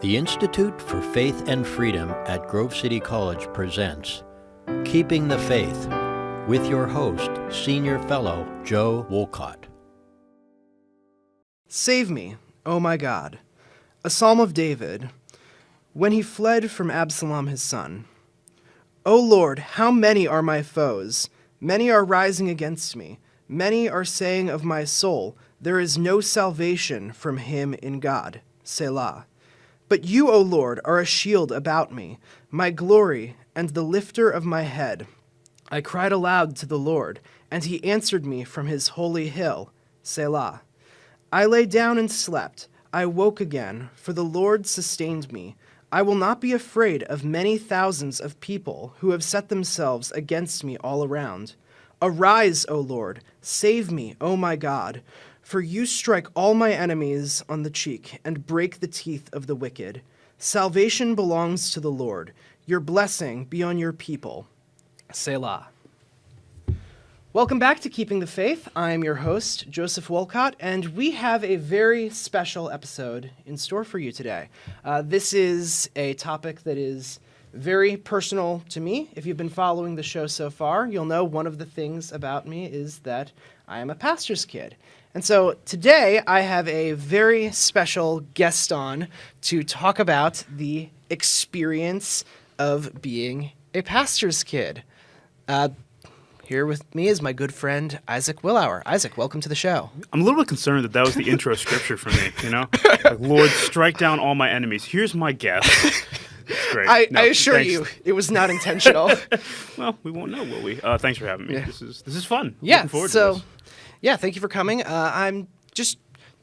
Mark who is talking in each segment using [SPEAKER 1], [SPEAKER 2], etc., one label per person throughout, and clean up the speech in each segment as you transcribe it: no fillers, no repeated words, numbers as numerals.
[SPEAKER 1] The Institute for Faith and Freedom at Grove City College presents Keeping the Faith with your host, Senior Fellow Joe Wolcott.
[SPEAKER 2] Save me, O my God. A Psalm of David, when he fled from Absalom his son. O Lord, how many are my foes? Many are rising against me. Many are saying of my soul, there is no salvation from him in God. Selah. But you, O Lord, are a shield about me, my glory and the lifter of my head. I cried aloud to the Lord, and he answered me from his holy hill. Selah. I lay down and slept. I woke again, for the Lord sustained me. I will not be afraid of many thousands of people who have set themselves against me all around. Arise, O Lord, save me, O my God. For you strike all my enemies on the cheek and break the teeth of the wicked. Salvation belongs to the Lord. Your blessing be on your people. Selah. Welcome back to Keeping the Faith. I'm your host, Joseph Wolcott, and we have a very special episode in store for you today. This is a topic that is very personal to me. If you've been following the show so far, you'll know one of the things about me is that I am a pastor's kid. And so today I have a very special guest on to talk about the experience of being a pastor's kid. Here with me is my good friend, Isaac Willour. Isaac, welcome to the show.
[SPEAKER 3] I'm a little bit concerned that was the intro scripture for me, you know? Like, Lord, strike down all my enemies. Here's my guest. It's great.
[SPEAKER 2] I assure you, it was not intentional.
[SPEAKER 3] Well, we won't know, will we? Thanks for having me.
[SPEAKER 2] Yeah.
[SPEAKER 3] This is fun.
[SPEAKER 2] Yeah,
[SPEAKER 3] Looking forward to this.
[SPEAKER 2] Yeah, thank you for coming. I'm just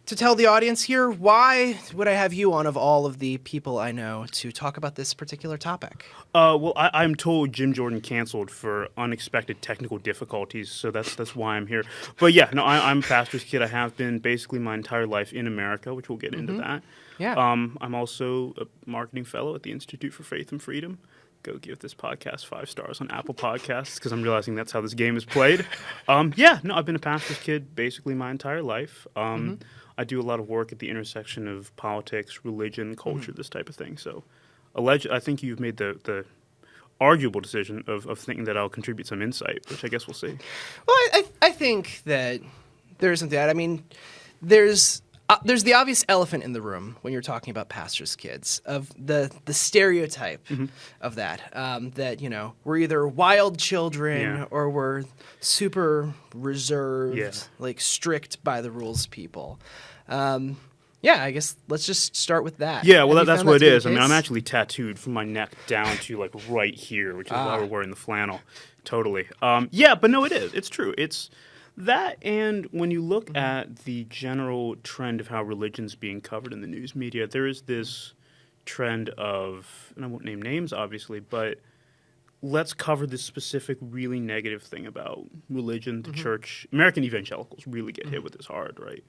[SPEAKER 2] to tell the audience here, why would I have you on of all of the people I know to talk about this particular topic?
[SPEAKER 3] Well, I'm told Jim Jordan canceled for unexpected technical difficulties, so that's why I'm here. But yeah, no, I'm a pastor's kid. I have been basically my entire life in America, which we'll get into that.
[SPEAKER 2] Yeah.
[SPEAKER 3] I'm also a marketing fellow at the Institute for Faith and Freedom. Go give this podcast 5 stars on Apple Podcasts because I'm realizing that's how this game is played. I've been a pastor's kid basically my entire life. I do a lot of work at the intersection of politics, religion, culture, this type of thing. So I think you've made the arguable decision of thinking that I'll contribute some insight, which I guess we'll see.
[SPEAKER 2] Well, I think that there isn't that. I mean, there's the obvious elephant in the room when you're talking about pastors' kids, of the stereotype of that, that, you know, we're either wild children or we're super reserved, like strict by the rules people. I guess let's just start with that.
[SPEAKER 3] Yeah, well, that's what it is. I mean, I'm actually tattooed from my neck down to, like, right here, which is why we're wearing the flannel. Totally. But no, it is. It's true. It's that, and when you look at the general trend of how religion's being covered in the news media, there is this trend of, and I won't name names, obviously, but let's cover this specific really negative thing about religion, the church. American evangelicals really get hit with this hard, right?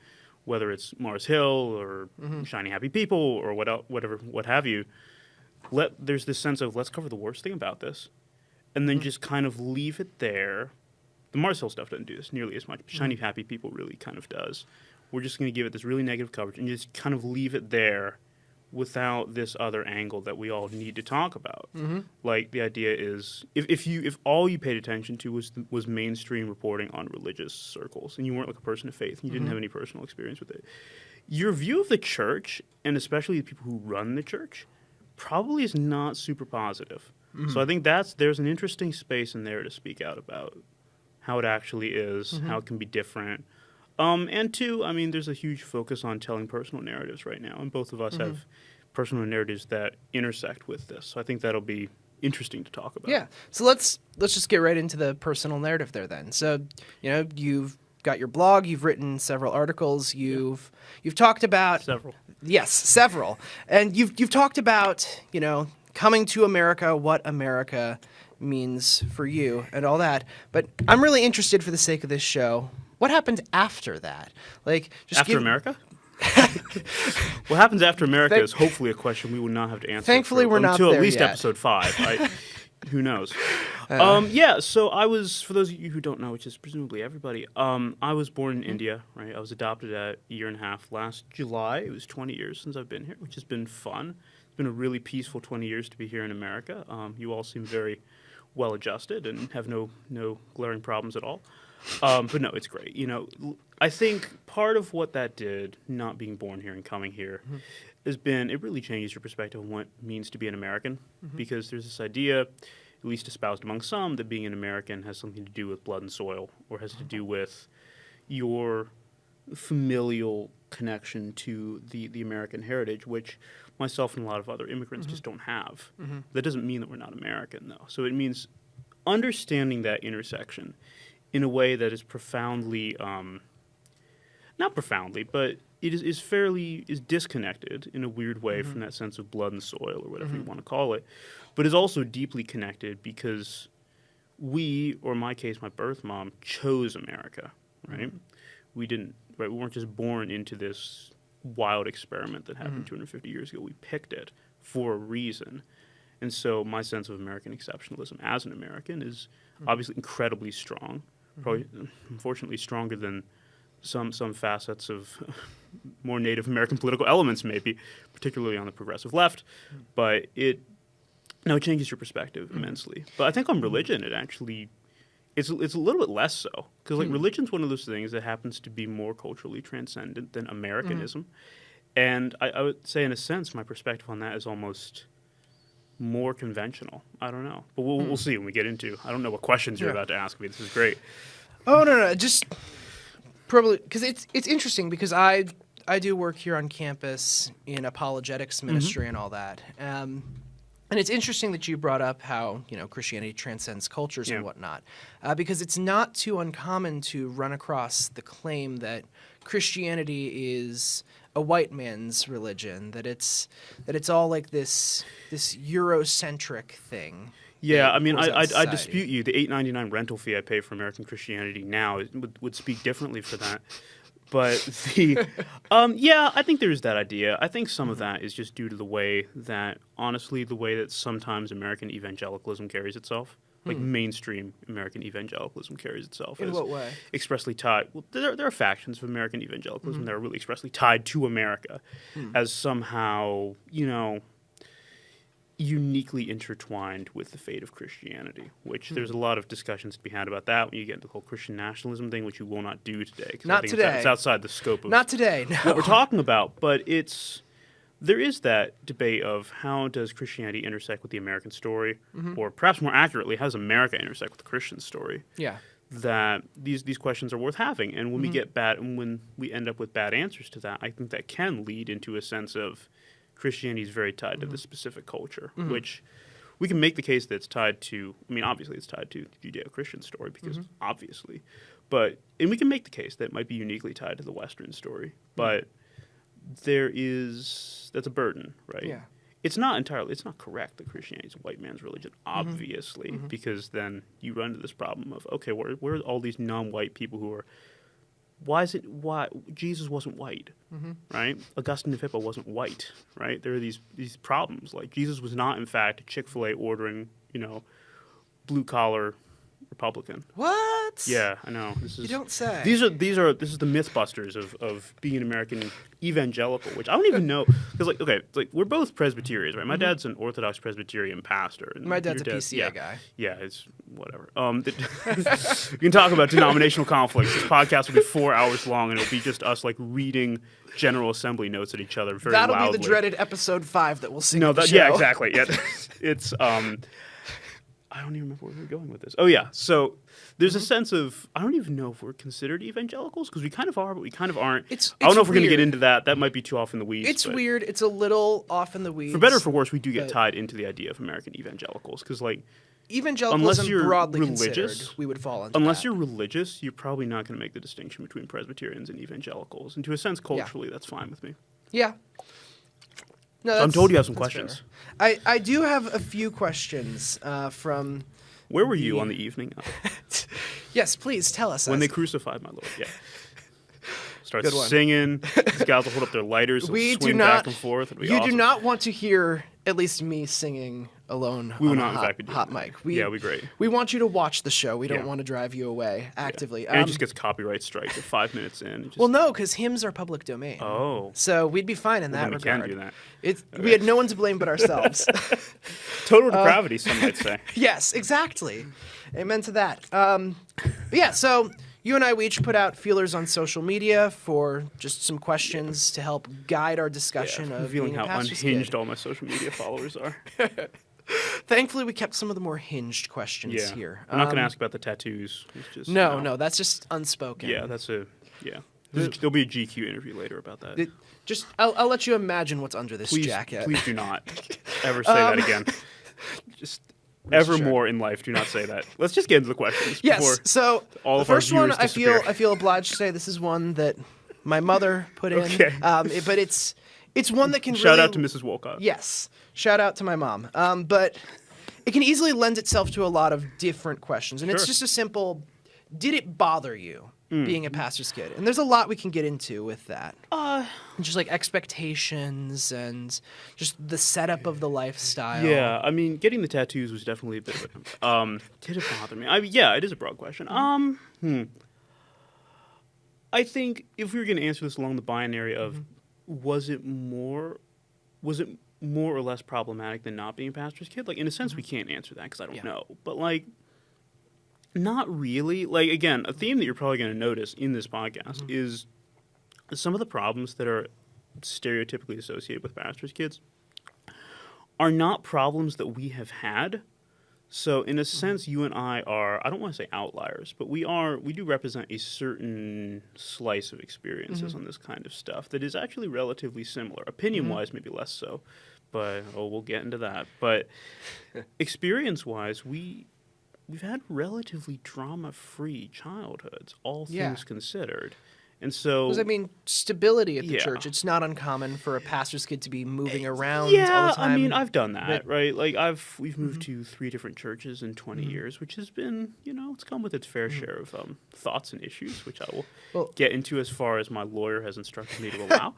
[SPEAKER 3] Whether it's Mars Hill or Shiny Happy People or what have you. There's this sense of let's cover the worst thing about this, and then just kind of leave it there. The Mars Hill stuff doesn't do this nearly as much. Shiny Happy People really kind of does. We're just going to give it this really negative coverage and just kind of leave it there without this other angle that we all need to talk about. Like, the idea is, if all you paid attention to was mainstream reporting on religious circles, and you weren't like a person of faith, and you didn't have any personal experience with it, your view of the church, and especially the people who run the church, probably is not super positive. So I think there's an interesting space in there to speak out about how it actually is, how it can be different. And two, I mean, there's a huge focus on telling personal narratives right now, and both of us have personal narratives that intersect with this. So I think that'll be interesting to talk about.
[SPEAKER 2] Yeah. So let's just get right into the personal narrative there then. So, you know, you've got your blog, you've written several articles, you've talked about
[SPEAKER 3] Several.
[SPEAKER 2] Yes, several. And you've talked about, you know, coming to America, what America means for you and all that. But I'm really interested, for the sake of this show, what happened after that? Like, just
[SPEAKER 3] after America? What happens after America is hopefully a question we will not have to answer.
[SPEAKER 2] Thankfully, we're not
[SPEAKER 3] until
[SPEAKER 2] there
[SPEAKER 3] at least
[SPEAKER 2] yet.
[SPEAKER 3] episode 5. Who knows? So I was, for those of you who don't know, which is presumably everybody, I was born in India, right? I was adopted at a year and a half last July. It was 20 years since I've been here, which has been fun. It's been a really peaceful 20 years to be here in America. You all seem very well adjusted and have no glaring problems at all. But no, it's great. I think part of what that did, not being born here and coming here, has been, it really changes your perspective on what it means to be an American, because there's this idea, at least espoused among some, that being an American has something to do with blood and soil, or has to do with your familial connection to the American heritage, which myself and a lot of other immigrants just don't have. That doesn't mean that we're not American, though. So it means understanding that intersection in a way that is profoundly, not profoundly, but it is disconnected in a weird way from that sense of blood and soil, or whatever you want to call it, but is also deeply connected because we, or in my case, my birth mom, chose America, right? We didn't, right? We weren't just born into this wild experiment that happened 250 years ago. We picked it for a reason. And so my sense of American exceptionalism as an American is obviously incredibly strong, probably, unfortunately, stronger than some facets of more Native American political elements, maybe, particularly on the progressive left. But it changes your perspective immensely. But I think on religion, it actually, it's a little bit less so. Because religion's one of those things that happens to be more culturally transcendent than Americanism. And I would say, in a sense, my perspective on that is almost more conventional. I don't know. But we'll see when we get into, I don't know what questions you're about to ask me. This is great.
[SPEAKER 2] Oh, no, just probably, because it's interesting, because I do work here on campus in apologetics ministry and all that. And it's interesting that you brought up how, Christianity transcends cultures and whatnot, because it's not too uncommon to run across the claim that Christianity is a white man's religion, that it's all like this Eurocentric thing.
[SPEAKER 3] Yeah, I mean, I dispute you. The $8.99 rental fee I pay for American Christianity now would speak differently for that. But I think there's that idea. I think some of that is just due to the way that sometimes American evangelicalism carries itself. Like mainstream American evangelicalism carries itself.
[SPEAKER 2] In what way?
[SPEAKER 3] Expressly tied. Well, there are factions of American evangelicalism that are really expressly tied to America as somehow, uniquely intertwined with the fate of Christianity, which there's a lot of discussions to be had about that when you get into the whole Christian nationalism thing, which you will not do today.
[SPEAKER 2] Not today.
[SPEAKER 3] It's outside the scope of
[SPEAKER 2] not today, no.
[SPEAKER 3] what we're talking about, but there is that debate of how does Christianity intersect with the American story, or perhaps more accurately, how does America intersect with the Christian story?
[SPEAKER 2] Yeah.
[SPEAKER 3] That these questions are worth having, and when when we end up with bad answers to that, I think that can lead into a sense of Christianity is very tied to this specific culture, which we can make the case that it's tied to, obviously it's tied to the Judeo-Christian story, because obviously, and we can make the case that it might be uniquely tied to the Western story, but that's a burden, right? Yeah. It's not correct that Christianity is a white man's religion, obviously, because then you run into this problem of, okay, where are all these non-white people who are, why Jesus wasn't white, right? Augustine of Hippo wasn't white, right? There are these problems. Like, Jesus was not, in fact, Chick-fil-A ordering, blue-collar Republican.
[SPEAKER 2] What?
[SPEAKER 3] Yeah, I know.
[SPEAKER 2] You don't say.
[SPEAKER 3] This is the Mythbusters of being an American evangelical, which I don't even know, because we're both Presbyterians, right? My dad's an Orthodox Presbyterian pastor. And
[SPEAKER 2] my dad's a PCA guy.
[SPEAKER 3] Yeah, it's whatever. We can talk about denominational conflicts. This podcast will be 4 hours long, and it'll be just us reading General Assembly notes at each other very loudly.
[SPEAKER 2] That'll be the dreaded episode 5 that we'll see.
[SPEAKER 3] Yeah, exactly. Yeah, it's I don't even remember where we were going with this. Oh, yeah. So there's a sense of, I don't even know if we're considered evangelicals, because we kind of are, but we kind of aren't. I don't know if we're going to get into that. That might be too off in the weeds.
[SPEAKER 2] It's weird. It's a little off in the weeds.
[SPEAKER 3] For better or for worse, we do get tied into the idea of American evangelicals, because
[SPEAKER 2] evangelicalism,
[SPEAKER 3] unless you're
[SPEAKER 2] broadly
[SPEAKER 3] religious,
[SPEAKER 2] considered, we would fall into
[SPEAKER 3] unless
[SPEAKER 2] that.
[SPEAKER 3] you're religious, you're probably not going to make the distinction between Presbyterians and evangelicals. And to a sense, culturally, that's fine with me.
[SPEAKER 2] Yeah. No,
[SPEAKER 3] I'm told you have some questions.
[SPEAKER 2] I do have a few questions from...
[SPEAKER 3] Where were you on the evening of?
[SPEAKER 2] Yes, please tell us.
[SPEAKER 3] When they crucified my Lord, yeah. start
[SPEAKER 2] Good one.
[SPEAKER 3] singing. These guys will hold up their lighters,
[SPEAKER 2] We
[SPEAKER 3] swing
[SPEAKER 2] do not.
[SPEAKER 3] back and forth. It'll be
[SPEAKER 2] You
[SPEAKER 3] awesome.
[SPEAKER 2] do not want to hear at least me singing alone
[SPEAKER 3] We
[SPEAKER 2] on
[SPEAKER 3] would
[SPEAKER 2] a
[SPEAKER 3] not, in
[SPEAKER 2] hot,
[SPEAKER 3] fact, be doing
[SPEAKER 2] hot
[SPEAKER 3] that.
[SPEAKER 2] mic.
[SPEAKER 3] Yeah, we great.
[SPEAKER 2] We want you to watch the show. We don't
[SPEAKER 3] Yeah.
[SPEAKER 2] want to drive you away actively.
[SPEAKER 3] And it just gets copyright strike at 5 minutes in. It just,
[SPEAKER 2] Well, no, because hymns are public domain.
[SPEAKER 3] Oh.
[SPEAKER 2] So we'd be fine in that
[SPEAKER 3] then we
[SPEAKER 2] regard.
[SPEAKER 3] can do that.
[SPEAKER 2] We had no one to blame but ourselves.
[SPEAKER 3] Total depravity, some might say.
[SPEAKER 2] Yes, exactly. Amen to that. But yeah, so you and I, we each put out feelers on social media for just some questions to help guide our discussion of
[SPEAKER 3] Revealing
[SPEAKER 2] being a
[SPEAKER 3] how
[SPEAKER 2] pastor's
[SPEAKER 3] unhinged
[SPEAKER 2] kid.
[SPEAKER 3] all my social media followers are.
[SPEAKER 2] Thankfully, we kept some of the more hinged questions
[SPEAKER 3] Yeah.
[SPEAKER 2] here.
[SPEAKER 3] I'm not going to ask about the tattoos. It's just,
[SPEAKER 2] No, that's just unspoken.
[SPEAKER 3] Yeah, there'll be a GQ interview later about that.
[SPEAKER 2] I'll let you imagine what's under this
[SPEAKER 3] Please,
[SPEAKER 2] jacket.
[SPEAKER 3] please do not ever say that again. Just evermore in life, do not say that. Let's just get into the questions.
[SPEAKER 2] Yes.
[SPEAKER 3] Before
[SPEAKER 2] So
[SPEAKER 3] all
[SPEAKER 2] the
[SPEAKER 3] of our
[SPEAKER 2] first one,
[SPEAKER 3] viewers
[SPEAKER 2] I
[SPEAKER 3] disappear.
[SPEAKER 2] feel obliged to say this is one that my mother put in.
[SPEAKER 3] Okay.
[SPEAKER 2] But it's one that can
[SPEAKER 3] Shout
[SPEAKER 2] really,
[SPEAKER 3] out to Mrs. Wolcott.
[SPEAKER 2] Yes. Shout out to my mom. But it can easily lend itself to a lot of different questions, and it's
[SPEAKER 3] Sure.
[SPEAKER 2] just a simple: did it bother you being a pastor's kid? And there's a lot we can get into with that. Just like expectations and just the setup of the lifestyle.
[SPEAKER 3] Yeah, I mean, getting the tattoos was definitely a bit of a... did it bother me? Yeah, it is a broad question. I think if we were going to answer this along the binary of was it more or less problematic than not being a pastor's kid? Like, in a sense, we can't answer that because I don't know. But, like, not really. Like, again, a theme that you're probably going to notice in this podcast is some of the problems that are stereotypically associated with pastor's kids are not problems that we have had. So in a sense, you and I are, I don't want to say outliers, but we do represent a certain slice of experiences on this kind of stuff that is actually relatively similar. Opinion-wise, maybe less so, but we'll get into that. But experience-wise, we've had relatively drama-free childhoods, all things considered. And so,
[SPEAKER 2] Because, I mean, stability at the
[SPEAKER 3] Yeah.
[SPEAKER 2] church, it's not uncommon for a pastor's kid to be moving around all
[SPEAKER 3] yeah,
[SPEAKER 2] the time.
[SPEAKER 3] I mean, I've done that,
[SPEAKER 2] but-
[SPEAKER 3] right? Like, we've moved to 3 different churches in 20 years, which has been, it's come with its fair share of thoughts and issues, which I will get into as far as my lawyer has instructed me to allow.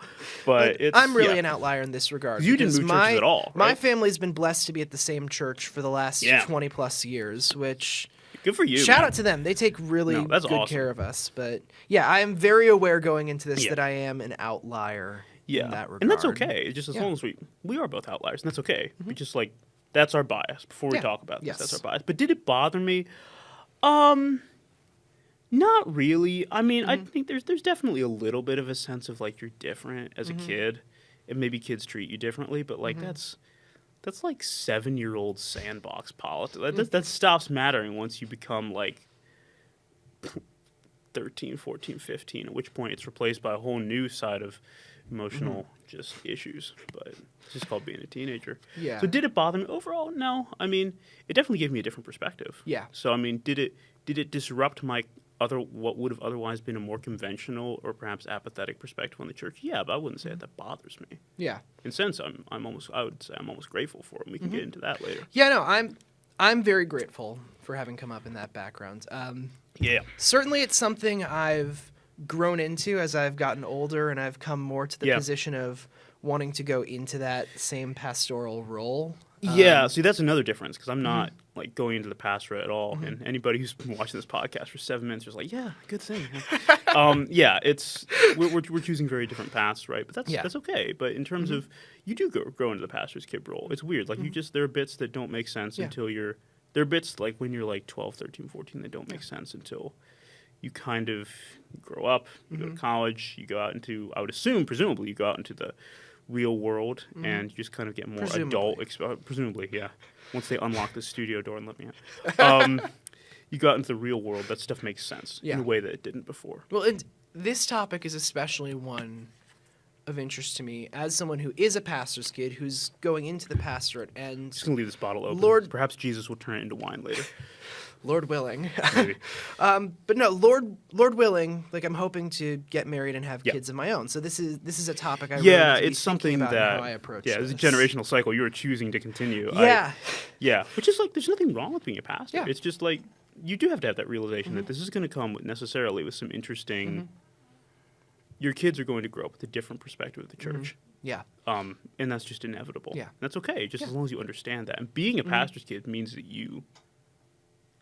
[SPEAKER 3] But it's,
[SPEAKER 2] I'm really an outlier in this regard.
[SPEAKER 3] You didn't
[SPEAKER 2] because
[SPEAKER 3] move churches at all,
[SPEAKER 2] My
[SPEAKER 3] right?
[SPEAKER 2] family's been blessed to be at the same church for the last
[SPEAKER 3] Yeah.
[SPEAKER 2] 20 plus years, which
[SPEAKER 3] good for you.
[SPEAKER 2] shout
[SPEAKER 3] man.
[SPEAKER 2] out to them. They take really
[SPEAKER 3] No, that's
[SPEAKER 2] good
[SPEAKER 3] awesome.
[SPEAKER 2] care of us. But yeah, I am very aware going into this
[SPEAKER 3] Yeah.
[SPEAKER 2] that I am an outlier in that regard.
[SPEAKER 3] and that's okay. It's just as
[SPEAKER 2] Yeah.
[SPEAKER 3] long as we are both outliers, and that's okay. We just like that's our bias. Before we
[SPEAKER 2] Yeah.
[SPEAKER 3] talk about this,
[SPEAKER 2] Yes.
[SPEAKER 3] that's our bias. But did it bother me? Not really. I mean, I think there's definitely a little bit of a sense of like you're different as a kid, and maybe kids treat you differently. But like that's like 7-year-old sandbox politics. That stops mattering once you become like 13, 14, 15, at which point it's replaced by a whole new side of emotional just issues. But it's just called being a teenager.
[SPEAKER 2] Yeah.
[SPEAKER 3] So did it bother me? Overall, no. I mean, it definitely gave me a different perspective.
[SPEAKER 2] Yeah.
[SPEAKER 3] So I mean, did it disrupt my what would have otherwise been a more conventional or perhaps apathetic perspective on the church? Yeah, but I wouldn't say that bothers me.
[SPEAKER 2] Yeah.
[SPEAKER 3] In a sense, I would say I'm almost grateful for it. And we can get into that later.
[SPEAKER 2] Yeah, no, I'm very grateful for having come up in that background.
[SPEAKER 3] Yeah.
[SPEAKER 2] Certainly, it's something I've grown into as I've gotten older, and I've come more to the
[SPEAKER 3] Yeah.
[SPEAKER 2] position of wanting to go into that same pastoral role.
[SPEAKER 3] Yeah, see, that's another difference because I'm not like going into the pastorate at all. And anybody who's been watching this podcast for 7 minutes is like, yeah, good thing. Yeah, it's we're choosing very different paths, right? But that's okay. But in terms of you do grow into the pastor's kid role. It's weird. Like there are bits that don't make sense until there are bits like when you're like 12, 13, 14 that don't make sense until you kind of grow up, you go to college, you go out into, I would assume, presumably, you go out into the real world and you just kind of get more adult, presumably, yeah. Once they unlock the studio door and let me out. You go out into the real world, that stuff makes sense in a way that it didn't before.
[SPEAKER 2] Well, and this topic is especially one of interest to me as someone who is a pastor's kid who's going into the pastorate and
[SPEAKER 3] Just going to leave this bottle open.
[SPEAKER 2] Lord-
[SPEAKER 3] Perhaps Jesus will turn it into wine later.
[SPEAKER 2] Lord willing.
[SPEAKER 3] Maybe.
[SPEAKER 2] But no, Lord willing, like I'm hoping to get married and have
[SPEAKER 3] Yeah.
[SPEAKER 2] kids of my own. So this is a topic I
[SPEAKER 3] Yeah,
[SPEAKER 2] really need to be
[SPEAKER 3] it's something
[SPEAKER 2] thinking about
[SPEAKER 3] that
[SPEAKER 2] how I approach
[SPEAKER 3] it's a
[SPEAKER 2] this.
[SPEAKER 3] generational cycle you are choosing to continue.
[SPEAKER 2] Yeah.
[SPEAKER 3] Yeah, which is like there's nothing wrong with being a pastor.
[SPEAKER 2] Yeah.
[SPEAKER 3] It's just like you do have to have that realization that this is going to come necessarily with some interesting your kids are going to grow up with a different perspective of the church.
[SPEAKER 2] Yeah.
[SPEAKER 3] And that's just inevitable.
[SPEAKER 2] Yeah.
[SPEAKER 3] That's okay, just as long as you understand that. And being a pastor's kid means that you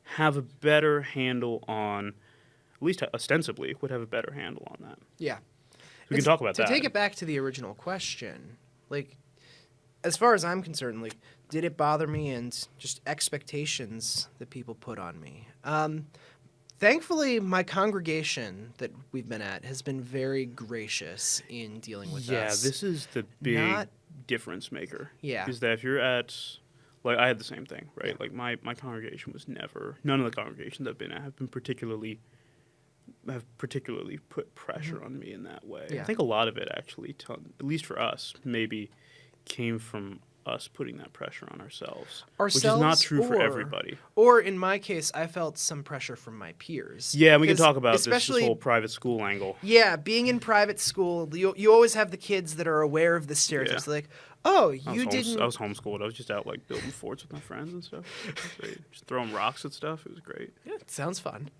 [SPEAKER 3] have a better handle on, at least ostensibly, would have a better handle on that.
[SPEAKER 2] Yeah.
[SPEAKER 3] We can talk about that.
[SPEAKER 2] To take it back to the original question, like, as far as I'm concerned, like, did it bother me and just expectations that people put on me? Thankfully, my congregation that we've been at has been very gracious in dealing with us.
[SPEAKER 3] Yeah, this is the big difference maker.
[SPEAKER 2] Yeah.
[SPEAKER 3] Is that if you're at, like, I had the same thing, right? Yeah. Like, my congregation was never, none of the congregations I've been at have particularly put pressure on me in that way.
[SPEAKER 2] Yeah.
[SPEAKER 3] I think a lot of it actually, at least for us, maybe came from us putting that pressure on ourselves, which is not true for everybody.
[SPEAKER 2] Or in my case, I felt some pressure from my peers.
[SPEAKER 3] Yeah, we can talk about this whole private school angle.
[SPEAKER 2] Yeah, being in private school, you always have the kids that are aware of the stereotypes.
[SPEAKER 3] Yeah.
[SPEAKER 2] Like, oh,
[SPEAKER 3] I was homeschooled. I was just out like building forts with my friends and stuff. It was great. Just throwing rocks at stuff. It was great.
[SPEAKER 2] Yeah, it sounds fun.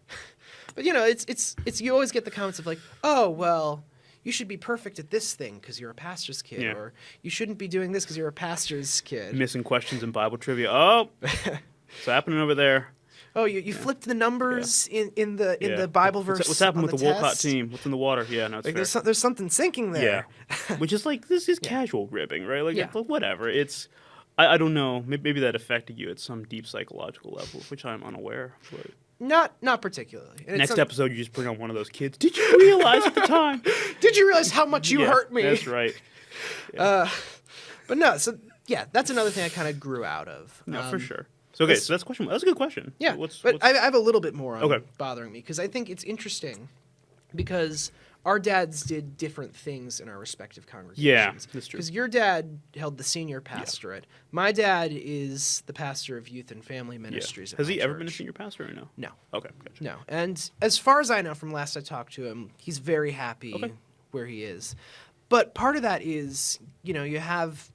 [SPEAKER 2] But it's you always get the comments of like, oh, well, you should be perfect at this thing because you're a pastor's kid, or you shouldn't be doing this because you're a pastor's kid.
[SPEAKER 3] Missing questions in Bible trivia. Oh, what's happening over there?
[SPEAKER 2] Oh, you flipped the numbers in the Bible verse.
[SPEAKER 3] What's happening with the
[SPEAKER 2] test?
[SPEAKER 3] Wolcott team? What's in the water? Yeah, no, it's
[SPEAKER 2] like
[SPEAKER 3] fair.
[SPEAKER 2] there's something sinking there.
[SPEAKER 3] Yeah, which is like this is casual ribbing, right? Like whatever. It's I don't know. Maybe that affected you at some deep psychological level, which I'm unaware. But
[SPEAKER 2] not particularly. And
[SPEAKER 3] next episode, you just bring on one of those kids. Did you realize at the time?
[SPEAKER 2] Did you realize how much you hurt me?
[SPEAKER 3] That's right.
[SPEAKER 2] Yeah. But no, so yeah, that's another thing I kind of grew out of.
[SPEAKER 3] No, for sure. So okay, so that's a question. That's a good question.
[SPEAKER 2] Yeah, but I have a little bit more on
[SPEAKER 3] Okay.
[SPEAKER 2] bothering me because I think it's interesting because our dads did different things in our respective congregations.
[SPEAKER 3] Yeah, that's true.
[SPEAKER 2] Because your dad held the senior pastorate. Yeah. My dad is the pastor of youth and family ministries.
[SPEAKER 3] Has he ever been a senior pastor or no?
[SPEAKER 2] No.
[SPEAKER 3] Okay, gotcha.
[SPEAKER 2] No. And as far as I know from last I talked to him, he's very happy where he is. But part of that is, you have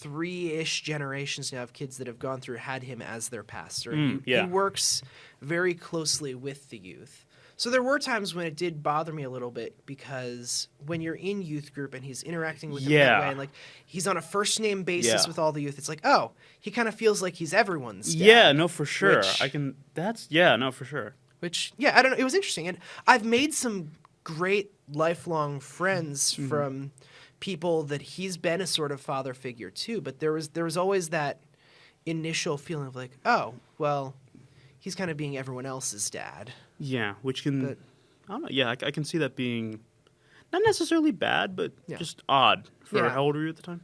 [SPEAKER 2] 3-ish generations now of kids that have gone through had him as their pastor. He works very closely with the youth. So there were times when it did bother me a little bit because when you're in youth group and he's interacting with them that way, and like he's on a first name basis with all the youth, it's like, oh, he kind of feels like he's everyone's dad.
[SPEAKER 3] Yeah, no, for sure. For sure.
[SPEAKER 2] Which, I don't know. It was interesting. And I've made some great lifelong friends from people that he's been a sort of father figure to, but there was always that initial feeling of like, oh, well, he's kind of being everyone else's dad.
[SPEAKER 3] Yeah, which can, I don't know, yeah, I can see that being not necessarily bad, but just odd. How old were you at the time?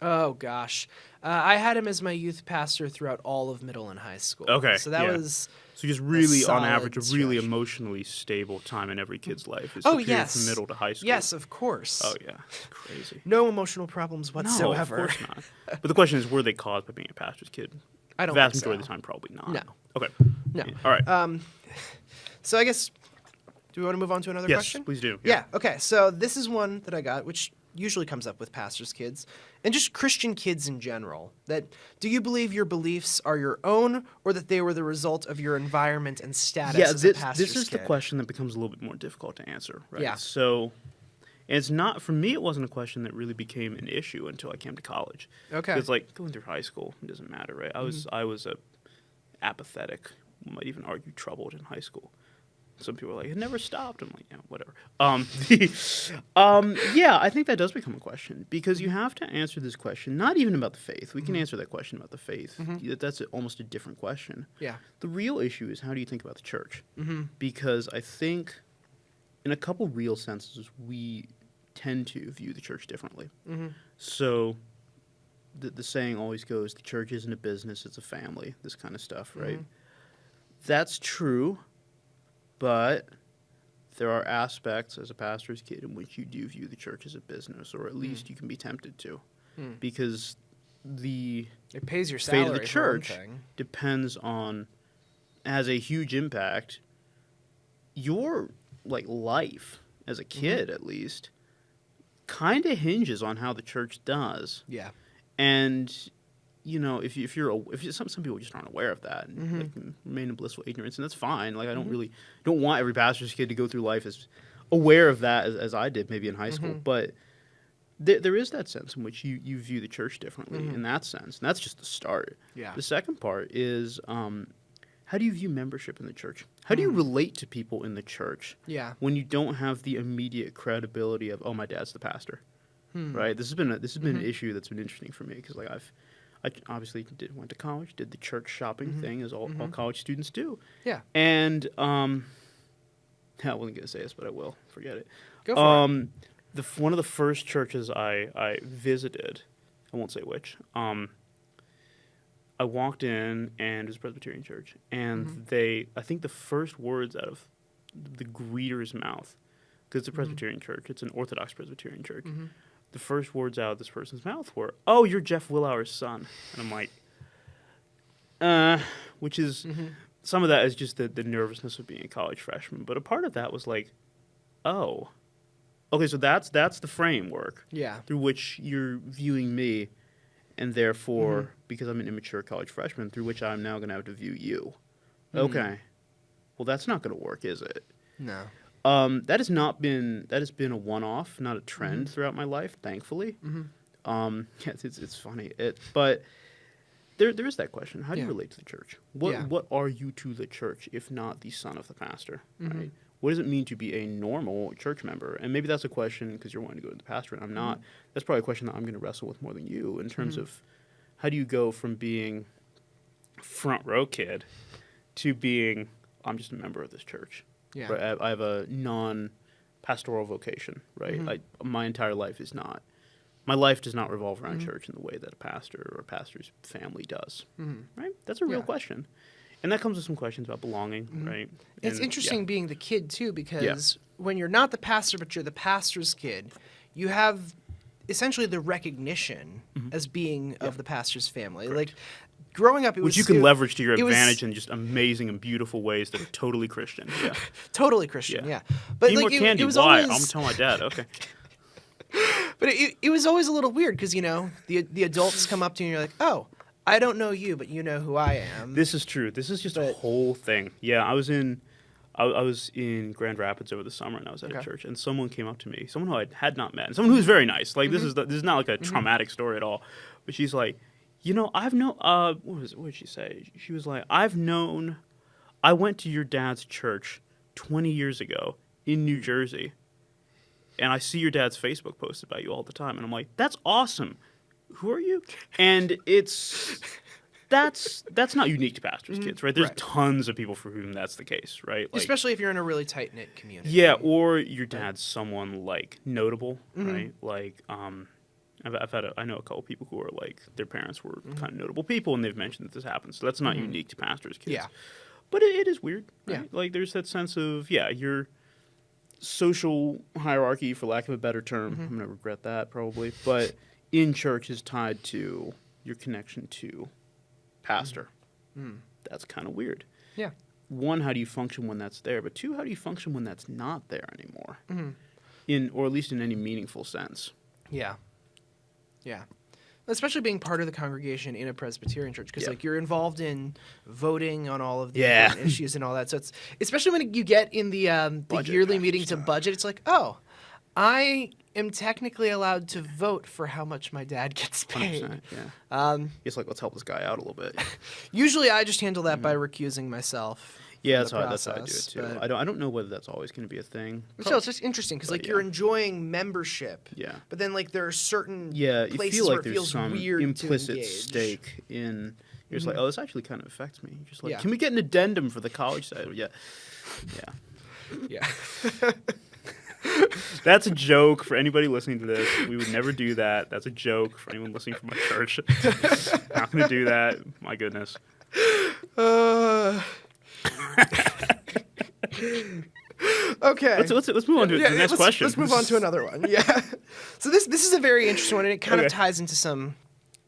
[SPEAKER 2] Oh, gosh. I had him as my youth pastor throughout all of middle and high school.
[SPEAKER 3] Okay.
[SPEAKER 2] So that was...
[SPEAKER 3] So just really, on average, a really emotionally stable time in every kid's life is the period from middle to high school.
[SPEAKER 2] Yes, of course.
[SPEAKER 3] Oh, yeah. It's crazy.
[SPEAKER 2] No emotional problems whatsoever.
[SPEAKER 3] No, of course not. But the question is, were they caused by being a pastor's kid?
[SPEAKER 2] I don't think so.
[SPEAKER 3] Vast majority of the time, probably not.
[SPEAKER 2] No.
[SPEAKER 3] Okay.
[SPEAKER 2] No.
[SPEAKER 3] All right.
[SPEAKER 2] So I guess, do we want to move on to another question?
[SPEAKER 3] Yes, please do.
[SPEAKER 2] Yeah. Okay. So this is one that I got, which usually comes up with pastors' kids and just Christian kids in general. That do you believe your beliefs are your own, or that they were the result of your environment and status as a pastor's kid?
[SPEAKER 3] This is the question that becomes a little bit more difficult to answer, right?
[SPEAKER 2] Yeah.
[SPEAKER 3] So, and it's not, for me, it wasn't a question that really became an issue until I came to college.
[SPEAKER 2] Okay.
[SPEAKER 3] It's like going through high school, it doesn't matter, right? I was a apathetic, one might even argue troubled in high school. Some people are like, it never stopped. I'm like, yeah, whatever. Yeah, I think that does become a question because you have to answer this question, not even about the faith. We can answer that question about the faith. That's almost a different question.
[SPEAKER 2] Yeah.
[SPEAKER 3] The real issue is how do you think about the church? Because I think in a couple real senses, we tend to view the church differently. So the saying always goes, the church isn't a business, it's a family, this kind of stuff, right? That's true. But there are aspects as a pastor's kid in which you do view the church as a business, or at least you can be tempted to, because
[SPEAKER 2] it pays your
[SPEAKER 3] fate
[SPEAKER 2] salary
[SPEAKER 3] of the church depends on, has a huge impact. Your life as a kid, at least, kind of hinges on how the church does.
[SPEAKER 2] Yeah,
[SPEAKER 3] and if some people just aren't aware of that and remain in blissful ignorance, and that's fine. Like I don't want every pastor's kid to go through life as, aware of that as I did maybe in high school, but there is that sense in which you view the church differently in that sense, and that's just the start.
[SPEAKER 2] Yeah.
[SPEAKER 3] The second part is how do you view membership in the church? How do you relate to people in the church when you don't have the immediate credibility of, oh, my dad's the pastor, right? This has been an issue that's been interesting for me because like I obviously went to college, did the church shopping thing as all college students do.
[SPEAKER 2] Yeah.
[SPEAKER 3] And I wasn't going to say this, but I will. Forget it.
[SPEAKER 2] Go for it.
[SPEAKER 3] One of the first churches I visited, I won't say which, I walked in and it was a Presbyterian church, and I think the first words out of the greeter's mouth, because it's a Presbyterian church, it's an Orthodox Presbyterian church, the first words out of this person's mouth were, "Oh, you're Jeff Willour's son." And I'm like, which is, some of that is just the nervousness of being a college freshman, but a part of that was like, oh, okay, so that's the framework through which you're viewing me, and therefore, because I'm an immature college freshman, through which I'm now going to have to view you. Okay. Well, that's not going to work, is it?
[SPEAKER 2] No.
[SPEAKER 3] That has been a one-off, not a trend throughout my life, thankfully. It's funny. But there is that question. How do you relate to the church? What are you to the church, if not the son of the pastor, right? What does it mean to be a normal church member? And maybe that's a question, because you're wanting to go to the pastorate, and I'm not. That's probably a question that I'm going to wrestle with more than you in terms of how do you go from being front row kid to being, I'm just a member of this church.
[SPEAKER 2] Yeah.
[SPEAKER 3] Right? I have a non-pastoral vocation, right? My entire life is not. My life does not revolve around church in the way that a pastor or a pastor's family does, right? That's a real question. And that comes with some questions about belonging, right?
[SPEAKER 2] It's interesting being the kid, too, because when you're not the pastor, but you're the pastor's kid, you have essentially the recognition as being of the pastor's family.
[SPEAKER 3] Correct.
[SPEAKER 2] Like, growing up,
[SPEAKER 3] which you can leverage to your advantage in just amazing and beautiful ways that are totally Christian. Yeah.
[SPEAKER 2] Totally Christian, But
[SPEAKER 3] Eat
[SPEAKER 2] like,
[SPEAKER 3] more candy.
[SPEAKER 2] It was
[SPEAKER 3] Why?
[SPEAKER 2] always...
[SPEAKER 3] I'm going to tell my dad. Okay.
[SPEAKER 2] But it was always a little weird because, the adults come up to you and you're like, oh, I don't know you, but you know who I am.
[SPEAKER 3] This is true. This is just a whole thing. Yeah, I was in Grand Rapids over the summer, and I was at a church, and someone came up to me, someone who I had not met, and someone who was very nice. Like this is not like a traumatic story at all, but she's like, I've known. What did she say? She was like, I went to your dad's church 20 years ago in New Jersey, and I see your dad's Facebook posts about you all the time, and I'm like, that's awesome. Who are you? And that's not unique to pastors' kids, right? There's tons of people for whom that's the case, right? Like,
[SPEAKER 2] especially if you're in a really tight-knit community.
[SPEAKER 3] Yeah, or your dad's someone like notable, right? Like I know a couple people who are like their parents were kind of notable people, and they've mentioned that this happens. So that's not unique to pastors' kids. Yeah, but it is weird. Right? Yeah, like there's that sense of your social hierarchy, for lack of a better term. I'm gonna regret that probably, but in church is tied to your connection to pastor. That's kind of weird. Yeah. One, how do you function when that's there? But two, how do you function when that's not there anymore? Or at least in any meaningful sense. Yeah.
[SPEAKER 2] Yeah. Especially being part of the congregation in a Presbyterian church, because like you're involved in voting on all of the issues and all that. So it's especially when you get in the yearly meeting to budget. It's like, oh, I am technically allowed to vote for how much my dad gets paid.
[SPEAKER 3] 100%, yeah. It's like, let's help this guy out a little bit.
[SPEAKER 2] Usually, I just handle that by recusing myself.
[SPEAKER 3] Yeah, that's how I do it too. I don't know whether that's always going to be a thing.
[SPEAKER 2] So it's just interesting because you're enjoying membership. Yeah. But then there are certain places
[SPEAKER 3] like
[SPEAKER 2] where it feels
[SPEAKER 3] some
[SPEAKER 2] weird
[SPEAKER 3] implicit
[SPEAKER 2] to engage.
[SPEAKER 3] stake in. You're just like, oh, this actually kind of affects me. You're just like, can we get an addendum for the college side? Yeah. That's a joke for anybody listening to this. We would never do that. That's a joke for anyone listening from my church. Not going to do that. My goodness.
[SPEAKER 2] Okay.
[SPEAKER 3] Let's move on to the next question.
[SPEAKER 2] Let's move on to another one. Yeah. So this is a very interesting one, and it kind of ties into some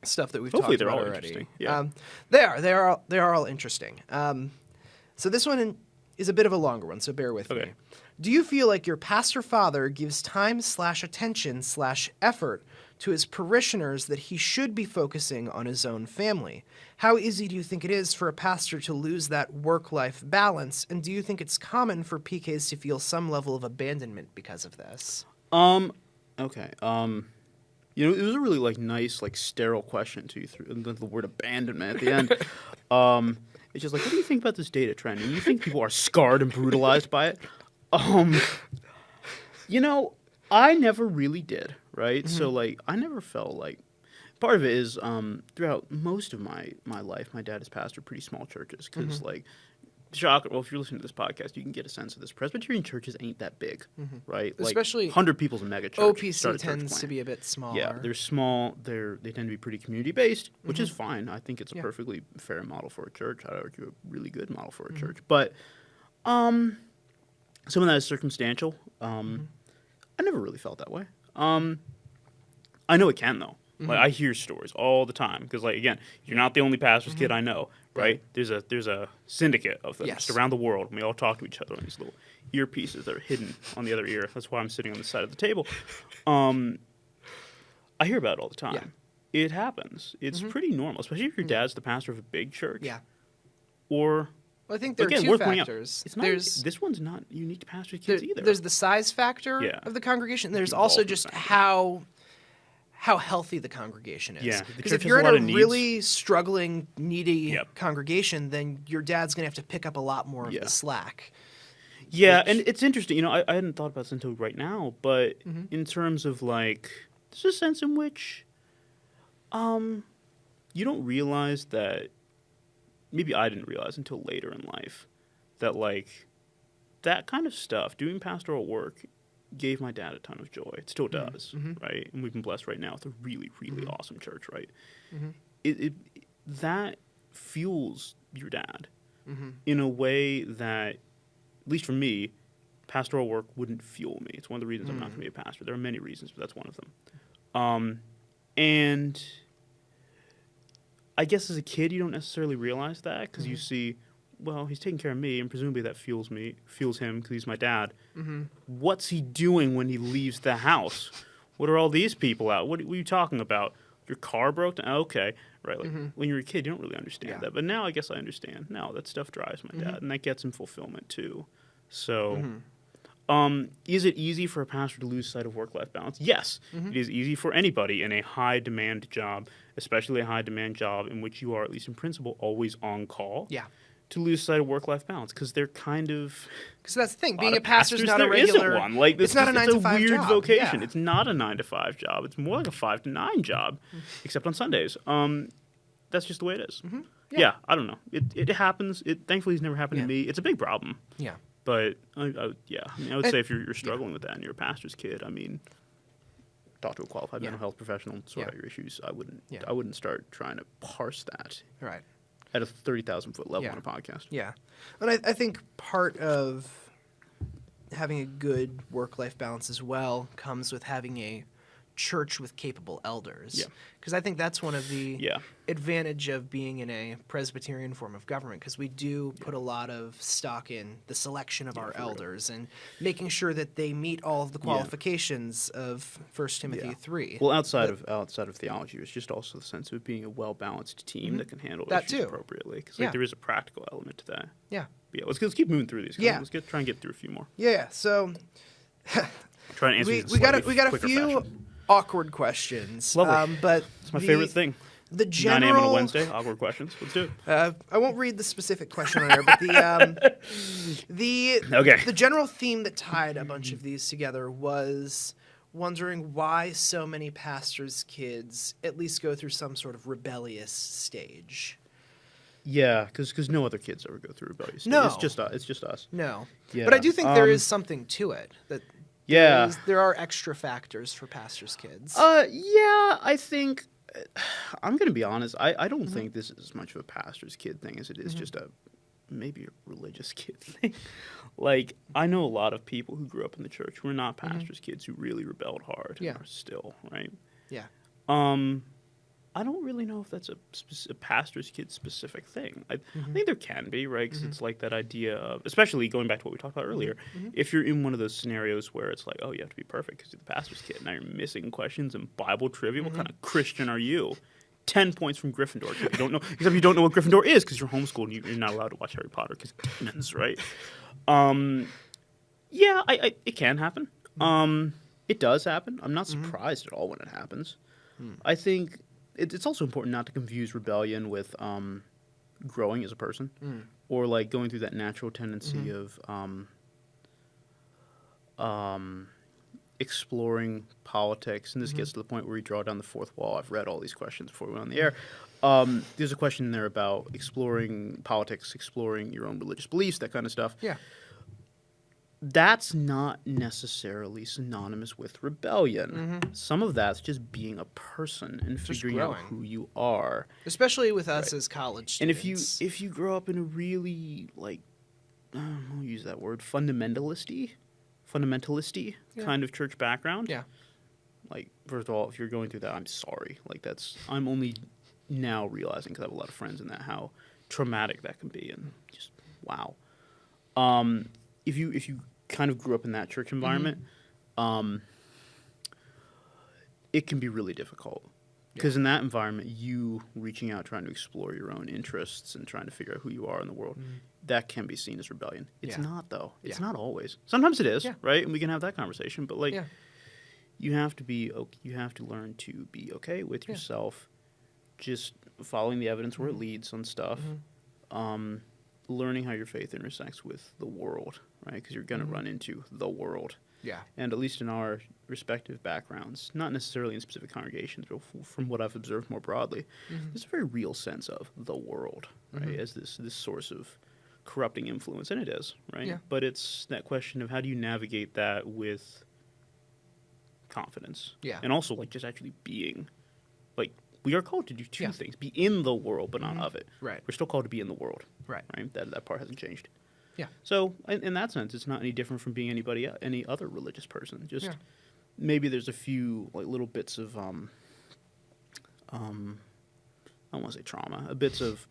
[SPEAKER 2] stuff that we've talked about already.
[SPEAKER 3] Interesting. Yeah.
[SPEAKER 2] They are all interesting. So this one is a bit of a longer one, so bear with me. Do you feel like your pastor father gives time/attention/effort to his parishioners that he should be focusing on his own family. How easy do you think it is for a pastor to lose that work-life balance, and do you think it's common for PKs to feel some level of abandonment because of this?
[SPEAKER 3] Okay. You know, it was a really like nice, like sterile question too. Through the word abandonment at the end. It's just like, what do you think about this data trend? And you think people are scarred and brutalized by it? You know, I never really did, right? Mm-hmm. So like, I never felt like. Part of it is throughout most of my life, my dad has pastored pretty small churches because mm-hmm. like. Shocker. Well, if you're listening to this podcast, you can get a sense of this. Presbyterian churches ain't that big, mm-hmm. right? Like
[SPEAKER 2] especially
[SPEAKER 3] 100 people's a mega church.
[SPEAKER 2] OPC tends to be a bit smaller.
[SPEAKER 3] Yeah, they're small. They tend to be pretty community based, which mm-hmm. is fine. I think it's a perfectly fair model for a church. I'd argue a really good model for a mm-hmm. church. But some of that is circumstantial. Mm-hmm. I never really felt that way. I know it can though. Mm-hmm. Like I hear stories all the time because, like, again, you're not the only pastor's mm-hmm. kid I know, right? There's a syndicate of them just around the world, and we all talk to each other on these little earpieces that are hidden on the other ear. That's why I'm sitting on the side of the table. I hear about it all the time. Yeah. It happens. It's mm-hmm. pretty normal, especially if your dad's the pastor of a big church.
[SPEAKER 2] Yeah.
[SPEAKER 3] Or
[SPEAKER 2] well, I think there are two factors.
[SPEAKER 3] It's not, this one's not unique to pastor's kids either.
[SPEAKER 2] There's the size factor of the congregation. There's also just how healthy the congregation is.
[SPEAKER 3] Yeah,
[SPEAKER 2] because if you're in a really struggling, needy congregation, then your dad's going to have to pick up a lot more of the slack.
[SPEAKER 3] Yeah, and it's interesting. You know, I hadn't thought about this until right now, but mm-hmm. in terms of, like, there's a sense in which you don't realize that, maybe I didn't realize until later in life, that, like, that kind of stuff, doing pastoral work, gave my dad a ton of joy. It still does, mm-hmm. right? And we've been blessed right now with a really, really mm-hmm. awesome church, right? Mm-hmm. It that fuels your dad mm-hmm. in a way that, at least for me, pastoral work wouldn't fuel me. It's one of the reasons mm-hmm. I'm not going to be a pastor. There are many reasons, but that's one of them. And I guess as a kid, you don't necessarily realize that because mm-hmm. you see, well, he's taking care of me, and presumably that fuels him because he's my dad. Mm-hmm. What's he doing when he leaves the house? What are all these people out? What are you talking about? Your car broke down? Okay, right. Like mm-hmm. when you're a kid, you don't really understand that. But now I guess I understand. Now that stuff drives my dad, and that gets him fulfillment too. So, is it easy for a pastor to lose sight of work-life balance? Yes, it is easy for anybody in a high-demand job, especially a high-demand job in which you are, at least in principle, always on call.
[SPEAKER 2] Yeah.
[SPEAKER 3] To lose sight of work-life balance because they're kind of.
[SPEAKER 2] Because that's the thing. Being a pastor is not a regular.
[SPEAKER 3] Isn't one. Like,
[SPEAKER 2] it's not a 9 to 5 job.
[SPEAKER 3] It's a weird vocation.
[SPEAKER 2] Yeah.
[SPEAKER 3] It's not a 9 to 5 job. It's more like a 5 to 9 job, except on Sundays. That's just the way it is. Mm-hmm. Yeah, I don't know. It happens. Thankfully, it's never happened to me. It's a big problem.
[SPEAKER 2] Yeah.
[SPEAKER 3] But I would say if you're struggling with that and you're a pastor's kid, I mean, talk to a qualified mental health professional and sort out your issues. I wouldn't start trying to parse that.
[SPEAKER 2] Right.
[SPEAKER 3] At a 30,000-foot level on a podcast.
[SPEAKER 2] Yeah. And I think part of having a good work-life balance as well comes with having a church with capable elders. Yeah. Because I think that's one of the advantage of being in a Presbyterian form of government, because we do put a lot of stock in the selection of our elders and making sure that they meet all of the qualifications of 1 Timothy 3.
[SPEAKER 3] Well, outside of theology, it's just also the sense of being a well-balanced team that can handle
[SPEAKER 2] that
[SPEAKER 3] issues
[SPEAKER 2] too.
[SPEAKER 3] Appropriately. Because there is a practical element to that.
[SPEAKER 2] Yeah.
[SPEAKER 3] But let's keep moving through these. Let's try and get through a few more.
[SPEAKER 2] Yeah. So
[SPEAKER 3] try and answer these
[SPEAKER 2] we got a few
[SPEAKER 3] fashion.
[SPEAKER 2] Awkward questions.
[SPEAKER 3] Lovely.
[SPEAKER 2] But
[SPEAKER 3] it's my favorite thing.
[SPEAKER 2] The
[SPEAKER 3] 9 a.m. on a Wednesday, awkward questions. Let's do it.
[SPEAKER 2] I won't read the specific question on there, but the general theme that tied a bunch of these together was wondering why so many pastors' kids at least go through some sort of rebellious stage.
[SPEAKER 3] Yeah, because no other kids ever go through rebellious stage.
[SPEAKER 2] No.
[SPEAKER 3] It's just us.
[SPEAKER 2] No.
[SPEAKER 3] Yeah.
[SPEAKER 2] But I do think there is something to it. There are extra factors for pastors' kids.
[SPEAKER 3] I think I'm going to be honest. I don't think this is as much of a pastor's kid thing as it is just maybe a religious kid thing. Like, I know a lot of people who grew up in the church who are not pastors' kids who really rebelled hard and are still, right?
[SPEAKER 2] Yeah.
[SPEAKER 3] I don't really know if that's a pastor's kid specific thing. I think there can be, right? Because it's like that idea of, especially going back to what we talked about earlier, if you're in one of those scenarios where it's like, oh, you have to be perfect because you're the pastor's kid, now you're missing questions and Bible trivia. What kind of Christian are you? 10 points from Gryffindor. Except you don't know what Gryffindor is because you're homeschooled and you're not allowed to watch Harry Potter because demons, right? Yeah, it can happen. It does happen. I'm not surprised at all when it happens. I think it's also important not to confuse rebellion with growing as a person or like going through that natural tendency of exploring politics. And this gets to the point where we draw down the fourth wall. I've read all these questions before we went on the air. There's a question in there about exploring politics, exploring your own religious beliefs, that kind of stuff.
[SPEAKER 2] Yeah.
[SPEAKER 3] That's not necessarily synonymous with rebellion. Some of that's just being a person and figuring out who you are.
[SPEAKER 2] Especially with us as college students.
[SPEAKER 3] And if you grow up in a really, like, I'll use that word, fundamentalisty kind of church background. Yeah. Like, first of all, if you're going through that, I'm sorry. Like, I'm only now realizing, because I have a lot of friends in that, how traumatic that can be, and just, wow. If you kind of grew up in that church environment, it can be really difficult. Because in that environment, you reaching out, trying to explore your own interests and trying to figure out who you are in the world, that can be seen as rebellion. It's not, though. It's not always. Sometimes it is, right? And we can have that conversation. But, like, you have to learn to be okay with yourself, just following the evidence where it leads on stuff, learning how your faith intersects with the world, right? Because you're going to run into the world. Yeah. And at least in our respective backgrounds, not necessarily in specific congregations, but from what I've observed more broadly, there's a very real sense of the world, right, as this source of corrupting influence. And it is, right? Yeah. But it's that question of how do you navigate that with confidence? Yeah. And also, like, just actually being, like, we are called to do two things. Be in the world, but not of it. Right. We're still called to be in the world. Right. That part hasn't changed. Yeah. So in that sense, it's not any different from being any other religious person. Just maybe there's a few like little bits of I don't want to say trauma, bits of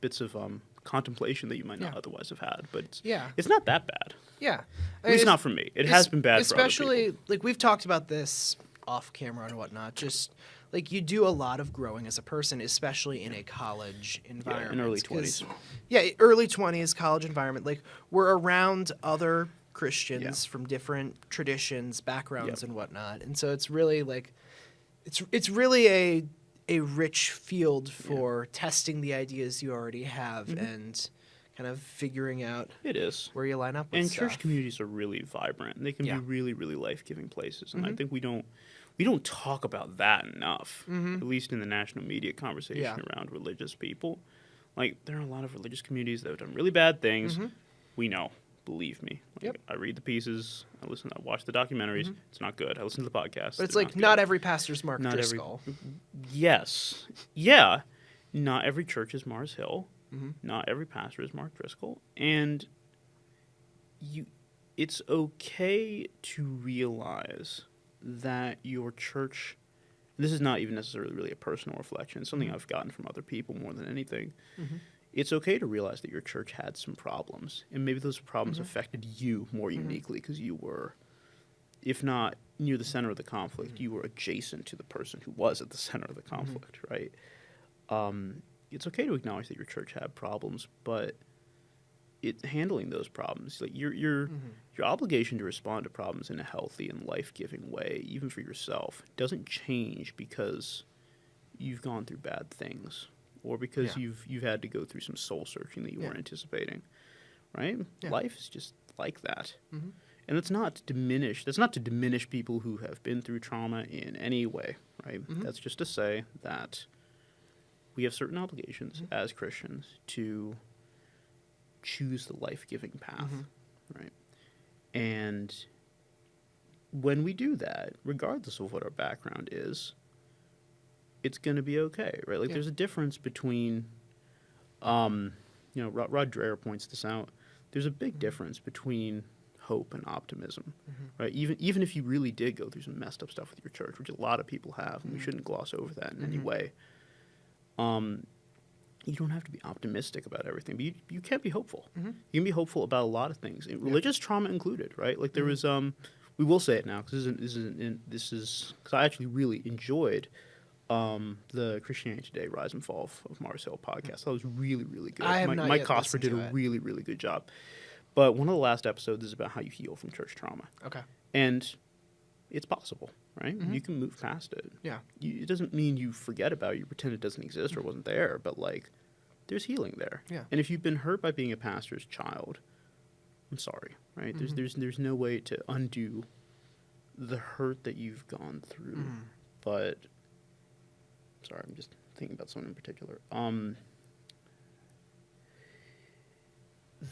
[SPEAKER 3] contemplation that you might not otherwise have had. But it's not that bad. Yeah. At least not for me. It has been bad for other people.
[SPEAKER 2] Especially, like, we've talked about this off camera and whatnot, just like you do a lot of growing as a person, especially in a college environment.
[SPEAKER 3] In early 20s.
[SPEAKER 2] Yeah, early 20s, college environment. Like, we're around other Christians from different traditions, backgrounds, and whatnot. And so it's really like, it's really a rich field for testing the ideas you already have and kind of figuring out where you line up with
[SPEAKER 3] and
[SPEAKER 2] stuff.
[SPEAKER 3] Church communities are really vibrant. They can be really, really life-giving places. And I think we don't talk about that enough, at least in the national media conversation around religious people. Like, there are a lot of religious communities that have done really bad things. We know. Believe me. Like, I read the pieces. I watch the documentaries. It's not good. I listen to the podcasts.
[SPEAKER 2] But it's like not every pastor's Mark Driscoll.
[SPEAKER 3] Yes. Yeah. Not every church is Mars Hill. Not every pastor is Mark Driscoll. And it's okay to realize that your church, this is not even necessarily really a personal reflection, it's something I've gotten from other people more than anything. It's okay to realize that your church had some problems, and maybe those problems affected you more uniquely because you were, if not near the center of the conflict, you were adjacent to the person who was at the center of the conflict, right? It's okay to acknowledge that your church had problems, but handling those problems, like your obligation to respond to problems in a healthy and life-giving way, even for yourself, doesn't change because you've gone through bad things or because you've had to go through some soul searching that you weren't anticipating, right? Life is just like that. And that's not to diminish people who have been through trauma in any way, right? That's just to say that we have certain obligations as Christians to choose the life-giving path, right? And when we do that, regardless of what our background is, it's going to be okay, right? Like, there's a difference between, Rod Dreher points this out. There's a big difference between hope and optimism, right? Even if you really did go through some messed up stuff with your church, which a lot of people have, and we shouldn't gloss over that in any way. you don't have to be optimistic about everything, but you can be hopeful. You can be hopeful about a lot of things, religious trauma included, right? Like there was, we will say it now because this is because I actually really enjoyed the Christianity Today Rise and Fall of Mars Hill podcast. That was really, really good.
[SPEAKER 2] I have not
[SPEAKER 3] Mike
[SPEAKER 2] yet
[SPEAKER 3] Cosper
[SPEAKER 2] listened
[SPEAKER 3] did
[SPEAKER 2] to
[SPEAKER 3] a
[SPEAKER 2] it.
[SPEAKER 3] really, really good job. But one of the last episodes is about how you heal from church trauma.
[SPEAKER 2] Okay.
[SPEAKER 3] And it's possible, right? You can move past it.
[SPEAKER 2] Yeah.
[SPEAKER 3] It doesn't mean you forget about it, you pretend it doesn't exist or wasn't there, but like there's healing there.
[SPEAKER 2] Yeah.
[SPEAKER 3] And if you've been hurt by being a pastor's child, I'm sorry, right? There's no way to undo the hurt that you've gone through. But sorry, I'm just thinking about someone in particular.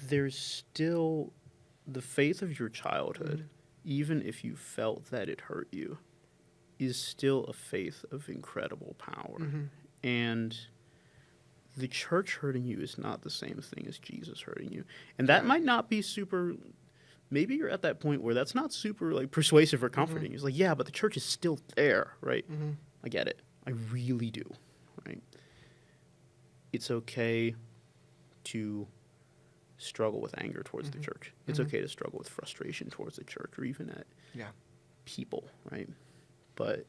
[SPEAKER 3] There's still the faith of your childhood, even if you felt that it hurt you, is still a faith of incredible power. And the church hurting you is not the same thing as Jesus hurting you. And that might not be super, maybe you're at that point where that's not super like persuasive or comforting. It's like, yeah, but the church is still there, right? I get it. I really do, right? It's okay to struggle with anger towards the church. It's okay to struggle with frustration towards the church or even at people, right? But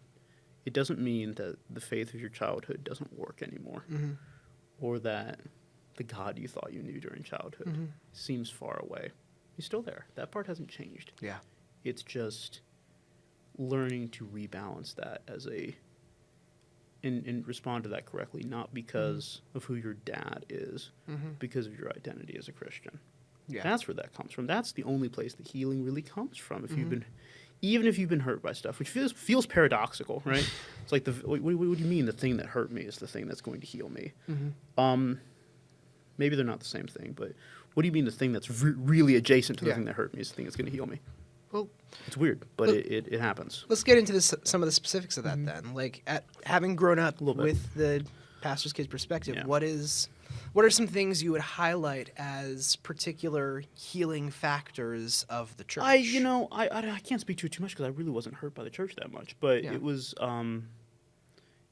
[SPEAKER 3] it doesn't mean that the faith of your childhood doesn't work anymore or that the God you thought you knew during childhood seems far away. He's still there. That part hasn't changed.
[SPEAKER 2] Yeah.
[SPEAKER 3] It's just learning to rebalance that as and respond to that correctly, not because of who your dad is, because of your identity as a Christian.
[SPEAKER 2] Yeah.
[SPEAKER 3] That's where that comes from. That's the only place the healing really comes from. If you've been, even if you've been hurt by stuff, which feels paradoxical, right? It's like what do you mean the thing that hurt me is the thing that's going to heal me? Maybe they're not the same thing, but what do you mean the thing that's really adjacent to the thing that hurt me is the thing that's going to heal me?
[SPEAKER 2] Well,
[SPEAKER 3] it's weird, but it happens.
[SPEAKER 2] Let's get into some of the specifics of that then. Like, having grown up with the pastor's kid's perspective, what are some things you would highlight as particular healing factors of the church?
[SPEAKER 3] I can't speak to it too much because I really wasn't hurt by the church that much, but it was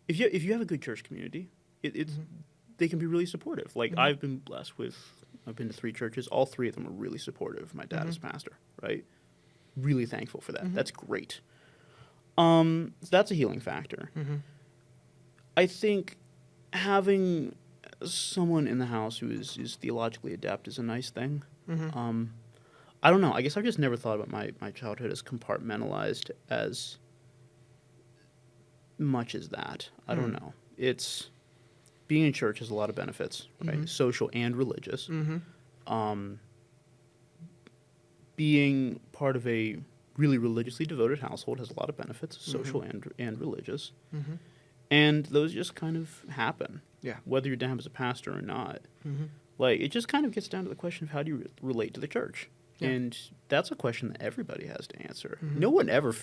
[SPEAKER 3] if you have a good church community, they can be really supportive. Like I've been blessed with, I've been to 3 churches. All 3 of them are really supportive. My dad is pastor, right? Really thankful for that. That's great. So that's a healing factor. I think having someone in the house who is theologically adept is a nice thing. I don't know. I guess I've just never thought about my childhood as compartmentalized as much as that. I don't know. It's being in church has a lot of benefits, right? Social and religious. Being part of a really religiously devoted household has a lot of benefits, social and religious. And those just kind of happen, whether your dad is a pastor or not. Like, it just kind of gets down to the question of how do you relate to the church? And that's a question that everybody has to answer. No one ever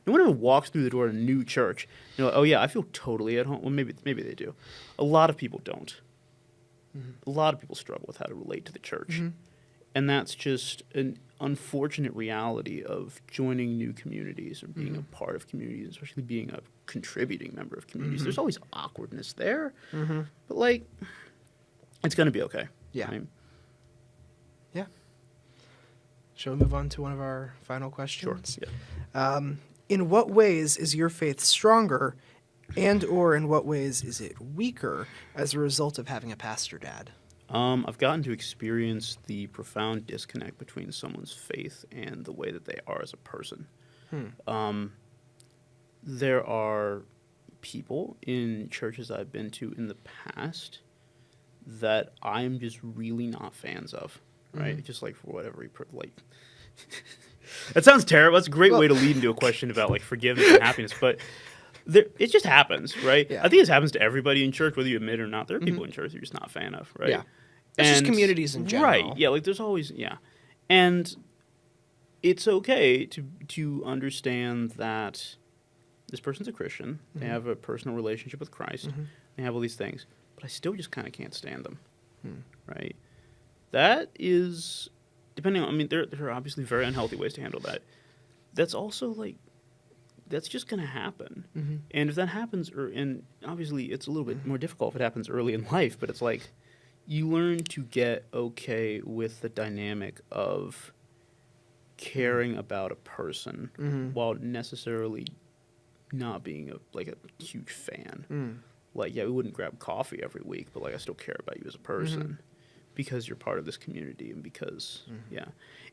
[SPEAKER 3] walks through the door of a new church, oh yeah, I feel totally at home. Well, maybe they do. A lot of people don't. A lot of people struggle with how to relate to the church. And that's just an unfortunate reality of joining new communities or being a part of communities, especially being a contributing member of communities. There's always awkwardness there, but like, it's going to be okay.
[SPEAKER 2] Yeah.
[SPEAKER 3] Right?
[SPEAKER 2] Yeah. Shall we move on to one of our final questions?
[SPEAKER 3] Sure. Yeah.
[SPEAKER 2] In what ways is your faith stronger, and or in what ways is it weaker as a result of having a pastor dad?
[SPEAKER 3] I've gotten to experience the profound disconnect between someone's faith and the way that they are as a person. There are people in churches I've been to in the past that I'm just really not fans of, right? Just like for whatever that sounds terrible. That's a great way to lead into a question about like forgiveness and happiness, but it just happens, right?
[SPEAKER 2] Yeah.
[SPEAKER 3] I think this happens to everybody in church, whether you admit it or not. There are people in church you're just not a fan of, right?
[SPEAKER 2] Yeah. It's just communities in general.
[SPEAKER 3] Right, yeah, like there's always, and it's okay to understand that this person's a Christian, they have a personal relationship with Christ, they have all these things, but I still just kind of can't stand them, right? That is, depending on, there are obviously very unhealthy ways to handle that. That's also like that's just going to happen.
[SPEAKER 2] Mm-hmm.
[SPEAKER 3] And if that happens, and obviously it's a little bit more difficult if it happens early in life, but it's like you learn to get okay with the dynamic of caring about a person while necessarily not being a huge fan. Like, yeah, we wouldn't grab coffee every week, but like I still care about you as a person because you're part of this community and because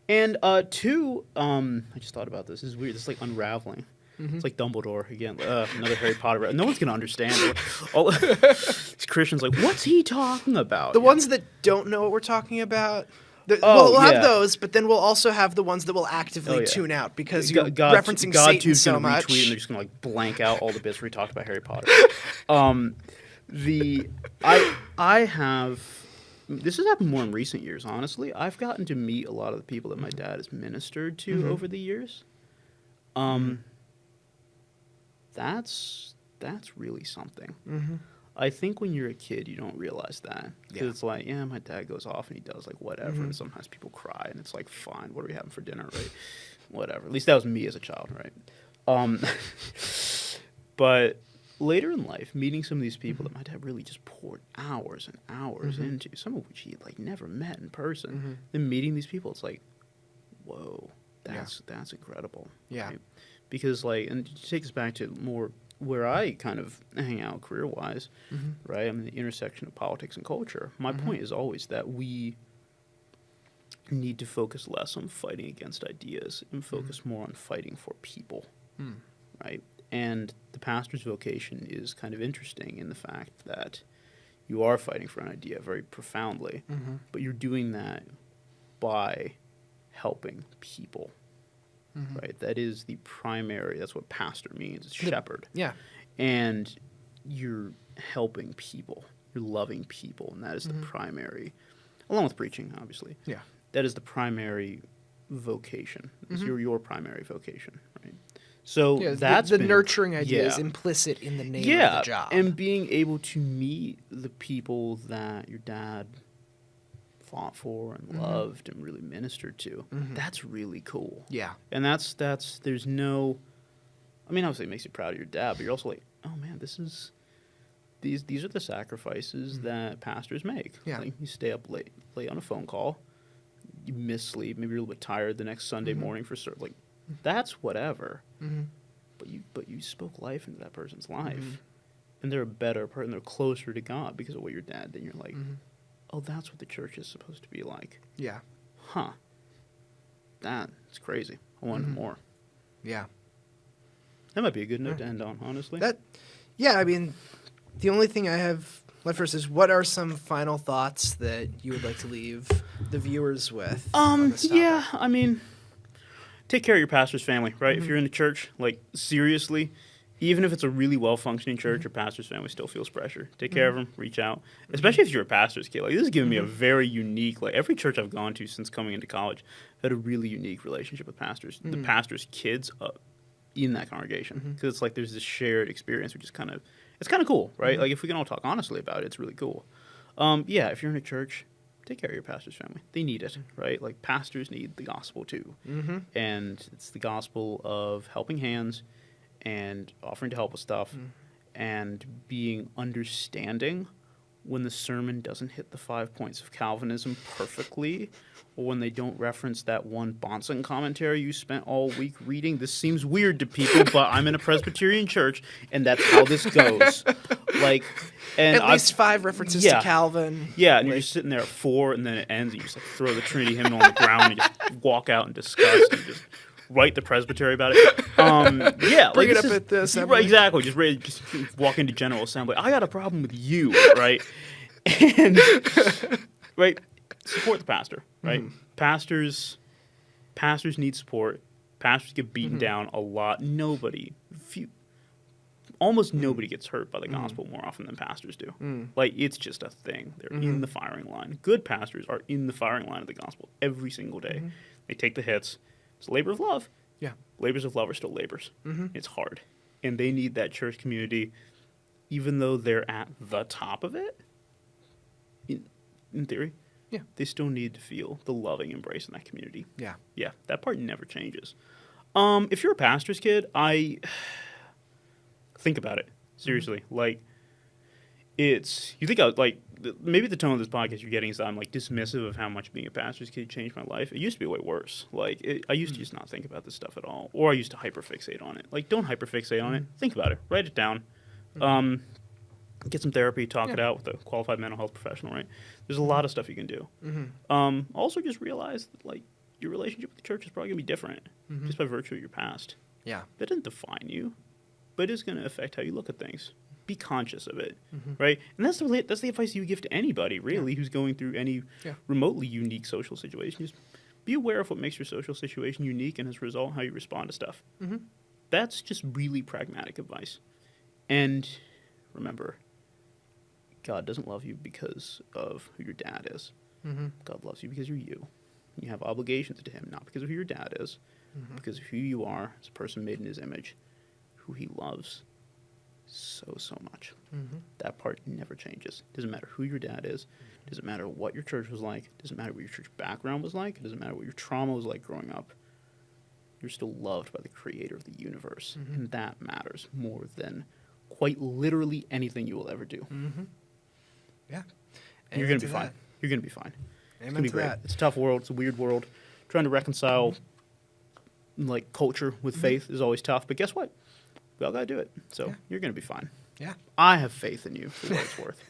[SPEAKER 3] And two, I just thought about this. This is weird. This is like unraveling. It's like Dumbledore again. Another Harry Potter. No one's gonna understand it. All these Christians like, what's he talking about?
[SPEAKER 2] The ones that don't know what we're talking about. We'll have those, but then we'll also have the ones that will actively tune out because you're referencing Satan so much.
[SPEAKER 3] Retweet and they're just gonna like blank out all the bits where he talked about Harry Potter. I have. This has happened more in recent years, honestly. I've gotten to meet a lot of the people that my dad has ministered to over the years. That's really something. I think when you're a kid, you don't realize that. Because it's like, yeah, my dad goes off and he does like whatever. And sometimes people cry and it's like, fine, what are we having for dinner, right? Whatever. At least that was me as a child, right? But later in life, meeting some of these people that my dad really just poured hours and hours into, some of which he had like never met in person. Then meeting these people, it's like, whoa, that's incredible.
[SPEAKER 2] Yeah.
[SPEAKER 3] Right? Because like, and to take us back to more where I kind of hang out career-wise, right? I'm in the intersection of politics and culture. My point is always that we need to focus less on fighting against ideas and focus more on fighting for people, right? And the pastor's vocation is kind of interesting in the fact that you are fighting for an idea very profoundly, but you're doing that by helping people. Right, that is the primary. That's what pastor means. It's shepherd.
[SPEAKER 2] Yeah,
[SPEAKER 3] and you're helping people. You're loving people, and that is the primary, along with preaching, obviously.
[SPEAKER 2] Yeah,
[SPEAKER 3] that is the primary vocation. It's your primary vocation, right? So that's
[SPEAKER 2] the nurturing idea is implicit in the name of the job,
[SPEAKER 3] and being able to meet the people that your dad fought for and loved and really ministered to. That's really cool.
[SPEAKER 2] Yeah.
[SPEAKER 3] And that's there's no, I mean, obviously it makes you proud of your dad, but you're also like, oh man, these are the sacrifices that pastors make.
[SPEAKER 2] Yeah.
[SPEAKER 3] Like you stay up late on a phone call, you miss sleep, maybe you're a little bit tired the next Sunday morning for certain, like that's whatever. But you spoke life into that person's life. And they're a better person, they're closer to God because of what your dad did. And you're like, oh, that's what the church is supposed to be like.
[SPEAKER 2] Yeah.
[SPEAKER 3] Huh. That's crazy. I want more.
[SPEAKER 2] Yeah.
[SPEAKER 3] That might be a good note to end on, honestly.
[SPEAKER 2] I mean, the only thing I have left for us is what are some final thoughts that you would like to leave the viewers with?
[SPEAKER 3] Yeah, I mean, take care of your pastor's family, right? If you're in the church, like, seriously, even if it's a really well-functioning church, your pastor's family still feels pressure. Take care of them, reach out. Especially if you're a pastor's kid. Like, this is giving me a very unique, like, every church I've gone to since coming into college had a really unique relationship with pastors. The pastor's kids in that congregation. Because it's like there's this shared experience, which is kind of, it's kind of cool, right? Like, if we can all talk honestly about it, it's really cool. If you're in a church, take care of your pastor's family. They need it, right? Like, pastors need the gospel, too. And it's the gospel of helping hands and offering to help with stuff and being understanding when the sermon doesn't hit the 5 points of Calvinism perfectly, or when they don't reference that one Bonson commentary you spent all week reading. This seems weird to people, but I'm in a Presbyterian church, and that's how this goes. Like, and
[SPEAKER 2] at least 5 references to Calvin.
[SPEAKER 3] Yeah, and you're just sitting there at 4, and then it ends, and you just like throw the Trinity hymnal on the ground, and you just walk out in disgust, and just write the presbytery about it.
[SPEAKER 2] Bring it up at the assembly.
[SPEAKER 3] Right, exactly. Just walk into General Assembly. I got a problem with you, right? And right, support the pastor, right? Pastors need support. Pastors get beaten down a lot. Almost nobody gets hurt by the gospel more often than pastors do. Like, it's just a thing. They're in the firing line. Good pastors are in the firing line of the gospel every single day. They take the hits. It's a labor of love. Yeah. Labors of love are still labors. It's hard. And they need that church community, even though they're at the top of it, in theory. They still need to feel the loving embrace in that community. Yeah, that part never changes. If you're a pastor's kid, I think about it seriously. Like, you think maybe the tone of this podcast you're getting is that I'm like dismissive of how much being a pastor's kid changed my life. It used to be way worse. Like, I used to just not think about this stuff at all, or I used to hyperfixate on it. Like, don't hyperfixate on it. Think about it. Write it down. Get some therapy. Talk it out with a qualified mental health professional. Right? There's a lot of stuff you can do. Also, just realize that, like, your relationship with the church is probably gonna be different just by virtue of your past.
[SPEAKER 2] Yeah.
[SPEAKER 3] That doesn't define you, but it is going to affect how you look at things. Be conscious of it, right? And that's the advice you would give to anybody, really, who's going through any remotely unique social situation. Just be aware of what makes your social situation unique, and as a result, how you respond to stuff. That's just really pragmatic advice. And remember, God doesn't love you because of who your dad is. God loves you because you're you. You have obligations to him, not because of who your dad is, because of who you are as a person made in his image, who he loves so much. That part never changes. Doesn't matter who your dad is. Doesn't matter what your church was like. Doesn't matter what your church background was like. It doesn't matter what your trauma was like growing up. You're still loved by the creator of the universe. And that matters more than quite literally anything you will ever do.
[SPEAKER 2] Yeah.
[SPEAKER 3] And you're going to be fine. You're going to be fine. It's going to be great.
[SPEAKER 2] That.
[SPEAKER 3] It's a tough world. It's a weird world. Trying to reconcile like culture with faith is always tough. But guess what? We all got to do it. So you're going to be fine.
[SPEAKER 2] Yeah.
[SPEAKER 3] I have faith in you for what it's worth.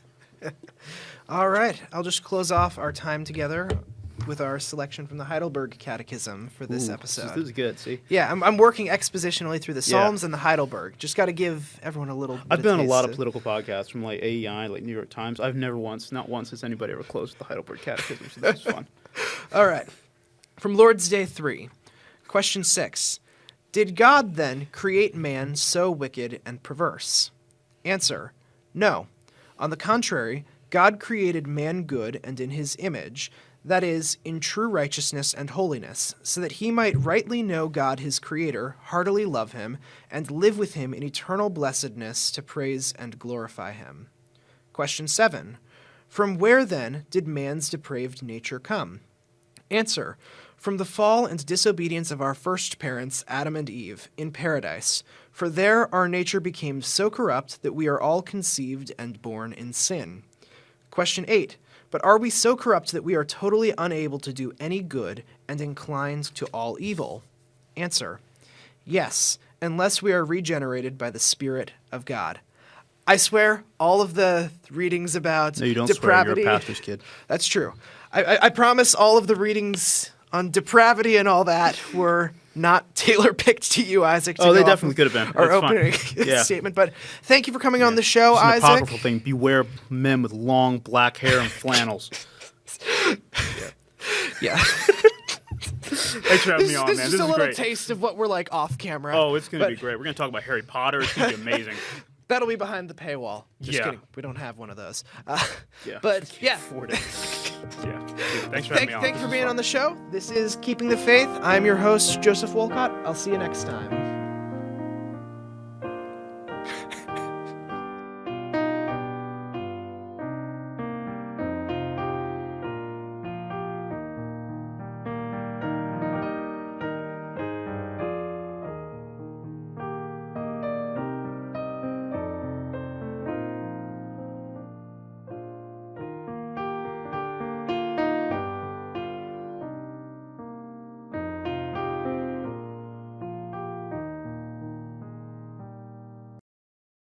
[SPEAKER 2] All right. I'll just close off our time together with our selection from the Heidelberg Catechism for this episode.
[SPEAKER 3] This is good, see?
[SPEAKER 2] Yeah, I'm working expositionally through the Psalms and the Heidelberg. Just got to give everyone a little bit
[SPEAKER 3] I've been on a lot of
[SPEAKER 2] taste
[SPEAKER 3] political podcasts from like AEI, like New York Times. I've never not once has anybody ever closed with the Heidelberg Catechism, so this is fun.
[SPEAKER 2] All right. From Lord's Day 3, question 6. Did God then create man so wicked and perverse? Answer: no. On the contrary, God created man good and in his image, that is, in true righteousness and holiness, so that he might rightly know God his Creator, heartily love him, and live with him in eternal blessedness to praise and glorify him. Question 7. From where then did man's depraved nature come? Answer: from the fall and disobedience of our first parents, Adam and Eve, in paradise. For there our nature became so corrupt that we are all conceived and born in sin. Question 8. But are we so corrupt that we are totally unable to do any good and inclined to all evil? Answer: yes, unless we are regenerated by the Spirit of God. I swear, all of the readings about
[SPEAKER 3] No, you don't
[SPEAKER 2] depravity...
[SPEAKER 3] swear. You're a pastor's kid.
[SPEAKER 2] That's true. I promise all of the readings on depravity and all that were not tailor-picked to you, Isaac.
[SPEAKER 3] Oh, they definitely could have been.
[SPEAKER 2] Our
[SPEAKER 3] It's
[SPEAKER 2] opening
[SPEAKER 3] fine.
[SPEAKER 2] statement. But thank you for coming on the show,
[SPEAKER 3] It's an
[SPEAKER 2] Isaac.
[SPEAKER 3] apocryphal thing. Beware men with long black hair and flannels.
[SPEAKER 2] Yeah.
[SPEAKER 3] Thanks for having me on, man.
[SPEAKER 2] This is
[SPEAKER 3] This
[SPEAKER 2] just a
[SPEAKER 3] is
[SPEAKER 2] little
[SPEAKER 3] great.
[SPEAKER 2] taste of what we're like off camera.
[SPEAKER 3] Oh, it's going to
[SPEAKER 2] But
[SPEAKER 3] be great. We're going to talk about Harry Potter. It's going to be amazing.
[SPEAKER 2] that'll be behind the paywall. Just
[SPEAKER 3] Yeah.
[SPEAKER 2] kidding. We don't have one of those.
[SPEAKER 3] Yeah.
[SPEAKER 2] But yeah.
[SPEAKER 3] Afford it. Yeah. Dude, thanks for having me on.
[SPEAKER 2] Thanks
[SPEAKER 3] This
[SPEAKER 2] for
[SPEAKER 3] is
[SPEAKER 2] being
[SPEAKER 3] fun.
[SPEAKER 2] on the show. This is Keeping the Faith. I'm your host, Joseph Wolcott. I'll see you next time.